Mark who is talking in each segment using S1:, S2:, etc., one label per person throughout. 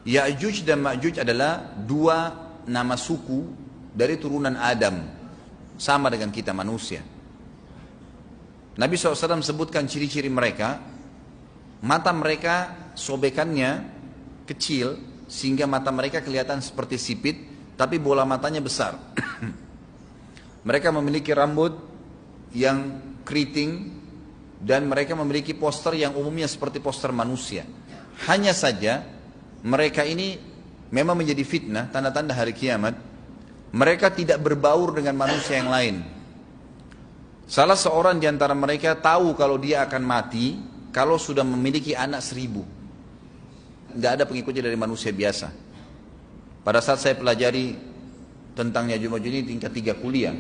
S1: Ya'juj dan Ma'juj adalah dua nama suku dari turunan Adam, sama dengan kita manusia. Nabi SAW sebutkan ciri-ciri mereka. Mata mereka sobekannya kecil sehingga mata mereka kelihatan seperti sipit, tapi bola matanya besar. Mereka memiliki rambut yang keriting dan mereka memiliki poster yang umumnya seperti poster manusia. Hanya saja mereka ini memang menjadi fitnah, tanda-tanda hari kiamat. Mereka tidak berbaur dengan manusia yang lain. Salah seorang di antara mereka tahu kalau dia akan mati kalau sudah memiliki anak 1000. Tidak ada pengikutnya dari manusia biasa. Pada saat saya pelajari tentang Ya'juj Ma'juj ini tingkat 3 kuliah,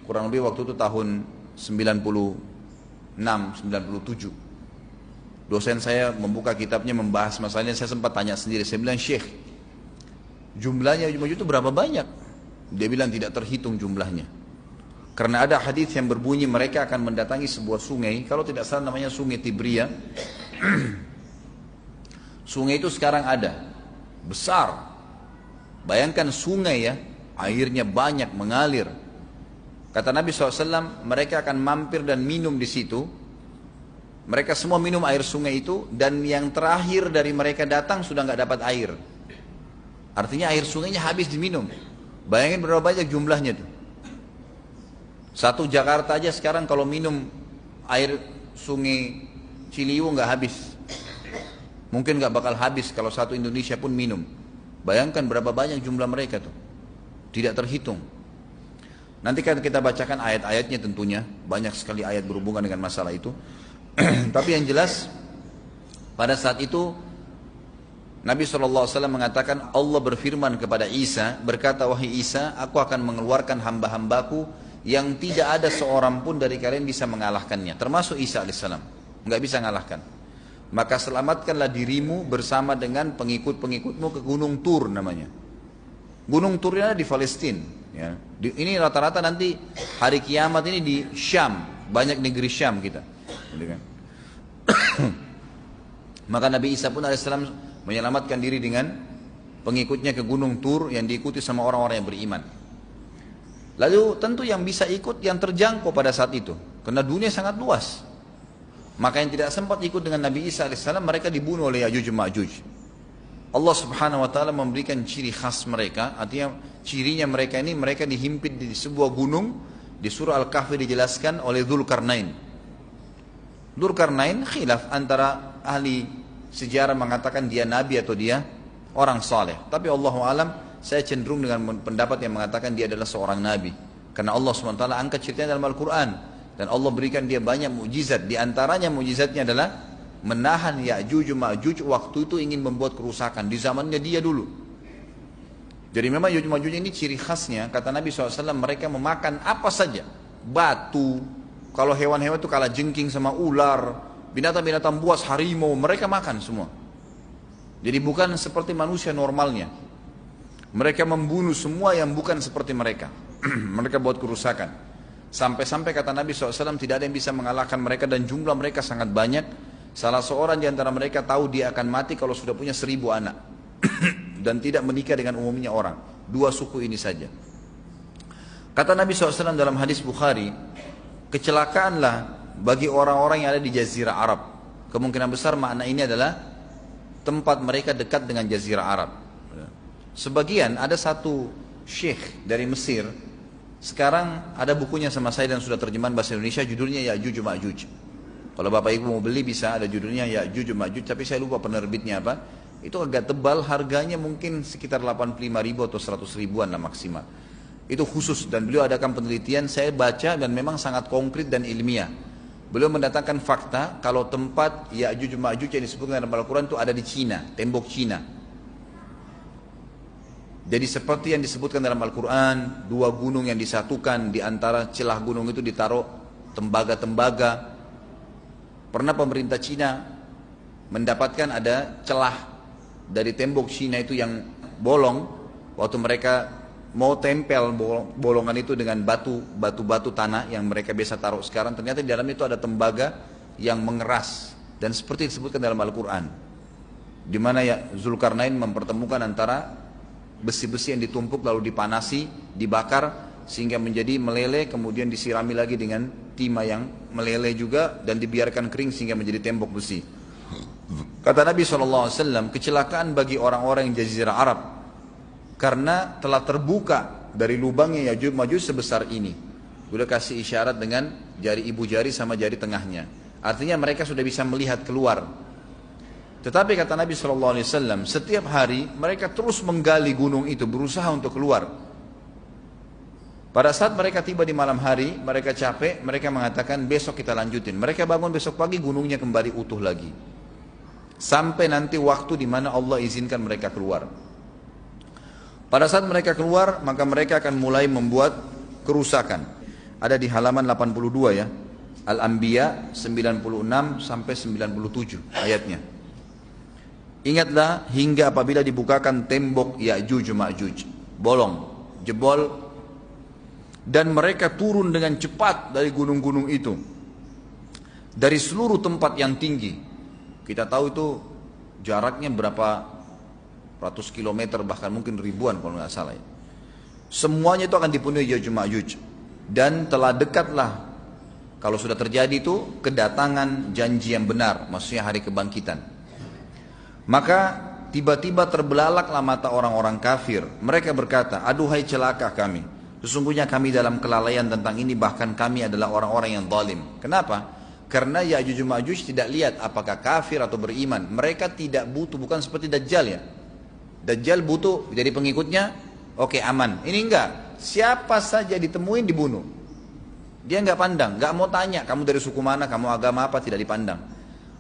S1: kurang lebih waktu itu tahun 96, 97. Dosen saya membuka kitabnya membahas masalahnya, saya sempat tanya sendiri, saya bilang, Syekh, jumlahnya Ya'juj Ma'juj itu berapa banyak? Dia bilang tidak terhitung jumlahnya. Karena ada hadis yang berbunyi mereka akan mendatangi sebuah sungai, kalau tidak salah namanya Sungai Tibria. Sungai itu sekarang ada, besar. Bayangkan sungai ya, airnya banyak mengalir. Kata Nabi SAW, mereka akan mampir dan minum di situ. Mereka semua minum air sungai itu, dan yang terakhir dari mereka datang sudah nggak dapat air. Artinya air sungainya habis diminum. Bayangin berapa banyak jumlahnya tuh. Satu Jakarta aja sekarang kalau minum air sungai Ciliwung nggak habis. Mungkin nggak bakal habis kalau satu Indonesia pun minum. Bayangkan berapa banyak jumlah mereka tuh. Tidak terhitung. Nanti kan kita bacakan ayat-ayatnya tentunya. Banyak sekali ayat berhubungan dengan masalah itu. Tapi yang jelas pada saat itu Nabi SAW mengatakan, Allah berfirman kepada Isa, berkata, wahai Isa, aku akan mengeluarkan hamba-hambaku yang tidak ada seorang pun dari kalian bisa mengalahkannya. Termasuk Isa AS. Nggak bisa mengalahkan. Maka selamatkanlah dirimu bersama dengan pengikut-pengikutmu ke Gunung Tur namanya. Gunung Tur ini di Palestina. Ya. Ini rata-rata nanti hari kiamat ini di Syam, banyak negeri Syam kita. Maka Nabi Isa pun AS menyelamatkan diri dengan pengikutnya ke Gunung Tur yang diikuti sama orang-orang yang beriman. Lalu tentu yang bisa ikut yang terjangkau pada saat itu, karena dunia sangat luas. Maka yang tidak sempat ikut dengan Nabi Isa AS, mereka dibunuh oleh Ya'juj Ma'juj. Allah Subhanahu Wa Taala memberikan ciri khas mereka, artinya cirinya mereka ini, mereka dihimpit di sebuah gunung. Di surah Al-Kahfi dijelaskan oleh Dzulkarnain. Dzulkarnain khilaf antara ahli sejarah mengatakan dia nabi atau dia orang saleh. Tapi Allahu alam, saya cenderung dengan pendapat yang mengatakan dia adalah seorang nabi. Karena Allah SWT angkat ceritanya dalam Al-Quran. Dan Allah berikan dia banyak mukjizat. Di antaranya mukjizatnya adalah menahan Ya'juj Ma'juj waktu itu ingin membuat kerusakan. Di zamannya dia dulu. Jadi memang Ya'juj Ma'juj ini ciri khasnya, kata Nabi SAW, mereka memakan apa saja. Batu. Kalau hewan-hewan itu kalah jengking sama ular. Binatang-binatang buas, harimau, mereka makan semua. Jadi bukan seperti manusia normalnya. Mereka membunuh semua yang bukan seperti mereka. Mereka buat kerusakan. Sampai-sampai kata Nabi SAW tidak ada yang bisa mengalahkan mereka dan jumlah mereka sangat banyak. Salah seorang di antara mereka tahu dia akan mati kalau sudah punya 1000 anak. Dan tidak menikah dengan umumnya orang. 2 suku ini saja. Kata Nabi SAW dalam hadis Bukhari, kecelakaanlah bagi orang-orang yang ada di Jazirah Arab. Kemungkinan besar makna ini adalah tempat mereka dekat dengan Jazirah Arab. Sebagian ada satu syekh dari Mesir. Sekarang ada bukunya sama saya dan sudah terjemahan bahasa Indonesia, judulnya Ya'juj Ma'juj. Kalau Bapak Ibu mau beli bisa, ada judulnya Ya'juj Ma'juj, tapi saya lupa penerbitnya apa. Itu agak tebal, harganya mungkin sekitar 85.000 atau 100 ribuan lah maksimal. Itu khusus dan beliau adakan penelitian, saya baca dan memang sangat konkret dan ilmiah. Beliau mendatangkan fakta kalau tempat Ya'juj Ma'juj yang disebutkan dalam Al-Quran itu ada di Cina, tembok Cina. Jadi seperti yang disebutkan dalam Al-Quran, 2 gunung yang disatukan, di antara celah gunung itu ditaruh tembaga-tembaga. Pernah pemerintah Cina mendapatkan ada celah dari tembok Cina itu yang bolong, waktu mereka mau tempel bolongan itu dengan batu-batu tanah yang mereka biasa taruh sekarang, ternyata di dalam itu ada tembaga yang mengeras, dan seperti disebutkan dalam Al-Quran. di mana ya Zulkarnain mempertemukan antara besi-besi yang ditumpuk lalu dipanasi, dibakar sehingga menjadi meleleh, kemudian disirami lagi dengan timah yang meleleh juga dan dibiarkan kering sehingga menjadi tembok besi. Kata Nabi SAW, kecelakaan bagi orang-orang yang Jazirah Arab karena telah terbuka dari lubangnya Ya'juj Ma'juj sebesar ini. Sudah kasih isyarat dengan jari ibu jari sama jari tengahnya. Artinya mereka sudah bisa melihat keluar. Tetapi kata Nabi SAW, setiap hari mereka terus menggali gunung itu, berusaha untuk keluar. Pada saat mereka tiba di malam hari, mereka capek, mereka mengatakan besok kita lanjutin. Mereka bangun besok pagi, gunungnya kembali utuh lagi. Sampai nanti waktu di mana Allah izinkan mereka keluar. Pada saat mereka keluar, maka mereka akan mulai membuat kerusakan. Ada di halaman 82 ya. Al-Anbiya 96 sampai 97 ayatnya. Ingatlah hingga apabila dibukakan tembok Ya'juj Ma'juj, bolong, jebol, dan mereka turun dengan cepat dari gunung-gunung itu, dari seluruh tempat yang tinggi. Kita tahu itu jaraknya berapa ratus kilometer, bahkan mungkin ribuan kalau nggak salah ya. Semuanya itu akan dipenuhi Ya'juj Ma'juj, dan telah dekatlah, kalau sudah terjadi itu, kedatangan janji yang benar, maksudnya hari kebangkitan. Maka tiba-tiba terbelalaklah mata orang-orang kafir. Mereka berkata, aduhai celaka kami, sesungguhnya kami dalam kelalaian tentang ini, bahkan kami adalah orang-orang yang zalim. Kenapa? Karena Ya'juj Ma'juj tidak lihat apakah kafir atau beriman. Mereka tidak butuh, bukan seperti Dajjal ya. Dajjal butuh jadi pengikutnya, oke, aman. Ini enggak, siapa saja ditemuin dibunuh. Dia enggak pandang, enggak mau tanya kamu dari suku mana, kamu agama apa, tidak dipandang.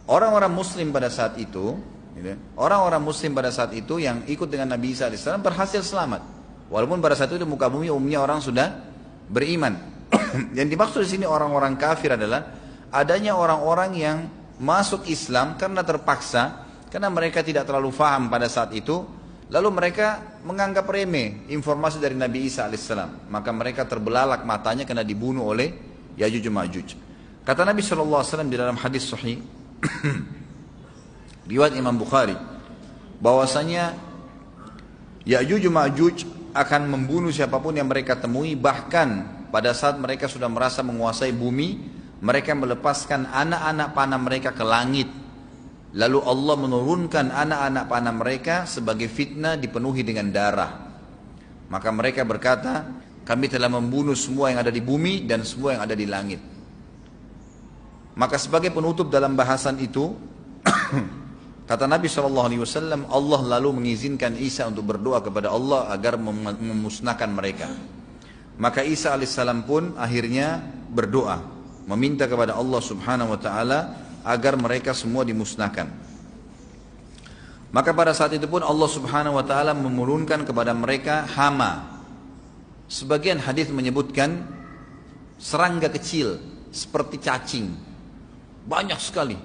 S1: Orang-orang muslim pada saat itu, orang-orang muslim pada saat itu yang ikut dengan Nabi Isa AS berhasil selamat. Walaupun pada saat itu di muka bumi umumnya orang sudah beriman. Yang dimaksud di sini orang-orang kafir adalah adanya orang-orang yang masuk Islam karena terpaksa, karena mereka tidak terlalu faham pada saat itu, lalu mereka menganggap remeh informasi dari Nabi Isa AS. Maka mereka terbelalak matanya karena dibunuh oleh Ya'juj Ma'juj. Kata Nabi SAW di dalam hadis sahih riwayat Imam Bukhari, bahwasanya Ya'juj Ma'juj akan membunuh siapapun yang mereka temui. Bahkan pada saat mereka sudah merasa menguasai bumi, mereka melepaskan anak-anak panah mereka ke langit. Lalu Allah menurunkan anak-anak panah mereka sebagai fitnah, dipenuhi dengan darah. Maka mereka berkata, kami telah membunuh semua yang ada di bumi dan semua yang ada di langit. Maka sebagai penutup dalam bahasan itu, kata Nabi SAW, Allah lalu mengizinkan Isa untuk berdoa kepada Allah agar memusnahkan mereka. Maka Isa AS pun akhirnya berdoa, meminta kepada Allah Subhanahu Wa Taala agar mereka semua dimusnahkan. Maka pada saat itu pun Allah Subhanahu Wa Taala menurunkan kepada mereka hama. Sebagian hadis menyebutkan serangga kecil seperti cacing, banyak sekali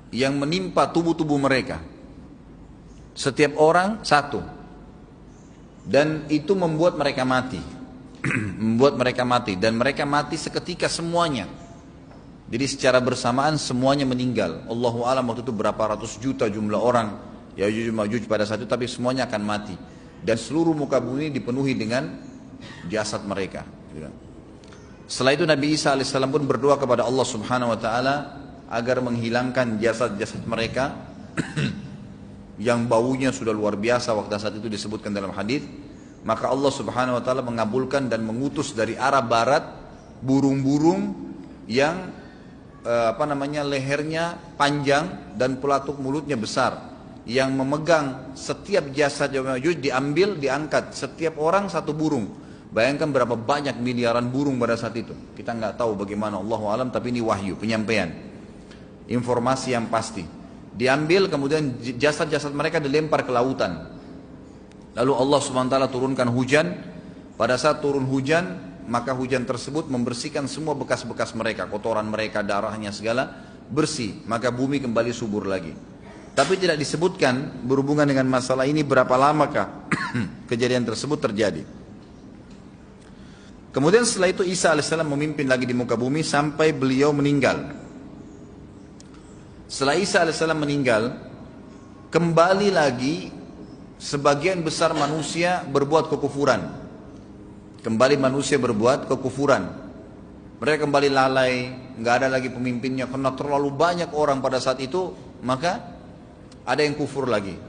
S1: yang menimpa tubuh-tubuh mereka. Setiap orang satu. Dan itu membuat mereka mati. Membuat mereka mati. Dan mereka mati seketika semuanya. Jadi secara bersamaan semuanya meninggal. Allahu a'lam waktu itu berapa ratus juta jumlah orang Ya'juj Ma'juj pada saat itu, tapi semuanya akan mati. Dan seluruh muka bumi dipenuhi dengan jasad mereka. Setelah itu Nabi Isa AS pun berdoa kepada Allah Subhanahu Wa Taala agar menghilangkan jasad-jasad mereka yang baunya sudah luar biasa waktu saat itu disebutkan dalam hadis. Maka Allah Subhanahu Wa Taala mengabulkan dan mengutus dari arah barat burung-burung yang lehernya panjang dan pelatuk mulutnya besar, yang memegang setiap jasad Ya'juj diambil, diangkat, setiap orang satu burung. Bayangkan berapa banyak miliaran burung pada saat itu. Kita nggak tahu bagaimana, Allahu a'lam, tapi ini wahyu, penyampaian informasi yang pasti. Diambil, kemudian jasad-jasad mereka dilempar ke lautan. Lalu Allah SWT turunkan hujan. Pada saat turun hujan, maka hujan tersebut membersihkan semua bekas-bekas mereka, kotoran mereka, darahnya segala bersih. Maka bumi kembali subur lagi. Tapi tidak disebutkan berhubungan dengan masalah ini berapa lamakah kejadian tersebut terjadi. Kemudian setelah itu Isa AS memimpin lagi di muka bumi sampai beliau meninggal. Setelah Isa AS meninggal, kembali lagi sebagian besar manusia berbuat kekufuran. Kembali manusia berbuat kekufuran. Mereka kembali lalai, nggak ada lagi pemimpinnya karena terlalu banyak orang pada saat itu, maka ada yang kufur lagi.